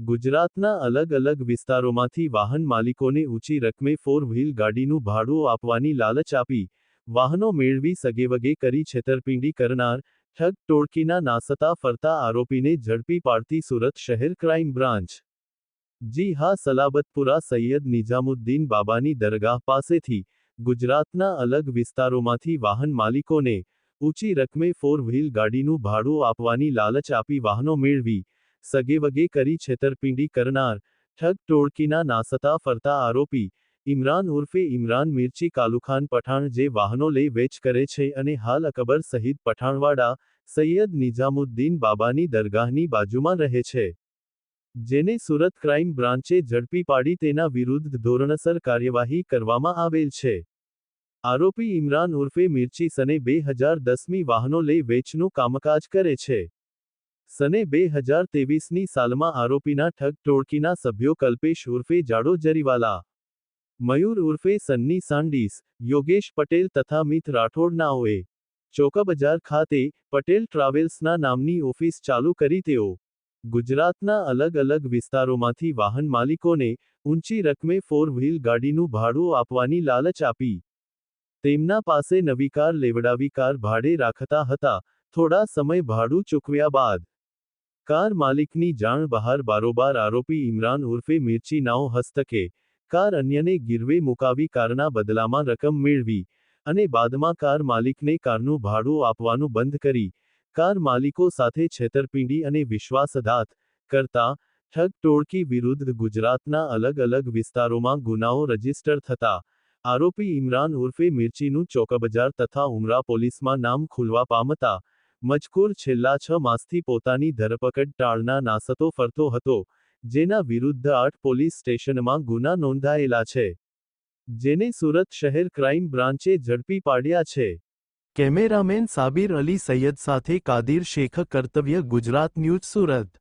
ગુજરાતના અલગ અલગ વિસ્તારોમાંથી વાહન માલિકોને ઊંચી રકમે ફોર વ્હીલ ગાડીનું ભાડું આપવાની લાલચ આપી વાહનો મેળવી સગેવગે કરી છેતરપિંડી કરનાર ઠગ ટોળકીના નાસતા ફરતા આરોપીને ઝડપી પાડતી સુરત શહેર ક્રાઇમ બ્રાન્ચ। જી હા, સલાબતપુરા સૈયદ નિઝામુદ્દીન બાબાની દરગાહ પાસેથી ગુજરાતના અલગ વિસ્તારોમાંથી વાહન માલિકોને ઊંચી રકમે ફોર વ્હીલ ગાડીનું ભાડું આપવાની લાલચ આપી વાહનો મેળવી સગેવગે કરી છેતરપિંડી કરનાર ઠગ ટોળકીના નાસતા ફરતા આરોપી ઇમરાન ઉર્ફે ઇમરાન મિર્ચી કાલુખાન પઠાણ જે વાહનો લે વેચ કરે છે અને હાલ અકબર સહિત પઠાણવાડા સૈયદ નિઝામુદ્દીન બાબાની દરગાહની બાજુમાં રહે છે, જેને સુરત ક્રાઇમ બ્રાન્ચે ઝડપી પાડી તેના વિરુદ્ધ ધોરણસર કાર્યવાહી કરવામાં આવેલ છે। આરોપી ઇમરાન ઉર્ફે મિર્ચી સને 2010ની વાહનો લે વેચનું કામકાજ કરે છે। સને 2023ની સાલમાં આરોપીના ઠગ ટોળકીના સભ્યો કલ્પેશ ઉર્ફે જાડો જરીવાલા, મયુર ઉર્ફે સન્ની સાંડીસ, યોગેશ પટેલ તથા મિત રાઠોડ નાઓએ ચોકબજાર ખાતે પટેલ ટ્રાવેલ્સના નામની ઓફિસ ચાલુ કરી તેઓ ગુજરાતના અલગ અલગ વિસ્તારોમાંથી વાહન માલિકોને ઊંચી રકમે ફોર વ્હીલ ગાડીનું ભાડું આપવાની લાલચ આપી તેમના પાસે નવી કાર લેવડાવી કાર ભાડે રાખતા હતા। થોડા સમય ભાડું ચૂકવ્યા બાદ કાર માલિકની જાણ બહાર બારોબાર આરોપી ઇમરાન ઉર્ફે મિર્ચી નાઓ હસ્તકે કાર અન્યને ગીરવે મુકાવી કારના બદલામાં રકમ મેળવી અને બાદમાં કાર માલિકને કારનું ભાડું આપવાનું બંધ કરી કાર માલિકો સાથે છેતરપિંડી અને વિશ્વાસઘાત કરતા ઠગ ટોળકી વિરુદ્ધ ગુજરાતના અલગ અલગ વિસ્તારોમાં ગુનાઓ રજીસ્ટર થતા આરોપી ઇમરાન ઉર્ફે મિર્ચીનું ચોકબજાર તથા ઉમરા પોલીસમાં નામ ખુલવા પામતા મજકૂર છેલ્લા 6 માસથી પોતાની ધરપકડ ટાળના નાસતો ફરતો હતો, જેના વિરુદ્ધ 8 પોલીસ સ્ટેશનમાં ગુના નોંધાયેલા છે, જેને સુરત શહેર ક્રાઇમ બ્રાન્ચે ઝડપી પાડ્યા છે। કેમેરામેન સાબિર અલી સૈયદ સાથે કાદિર શેખ, કર્તવ્ય ગુજરાત ન્યૂઝ સુરત।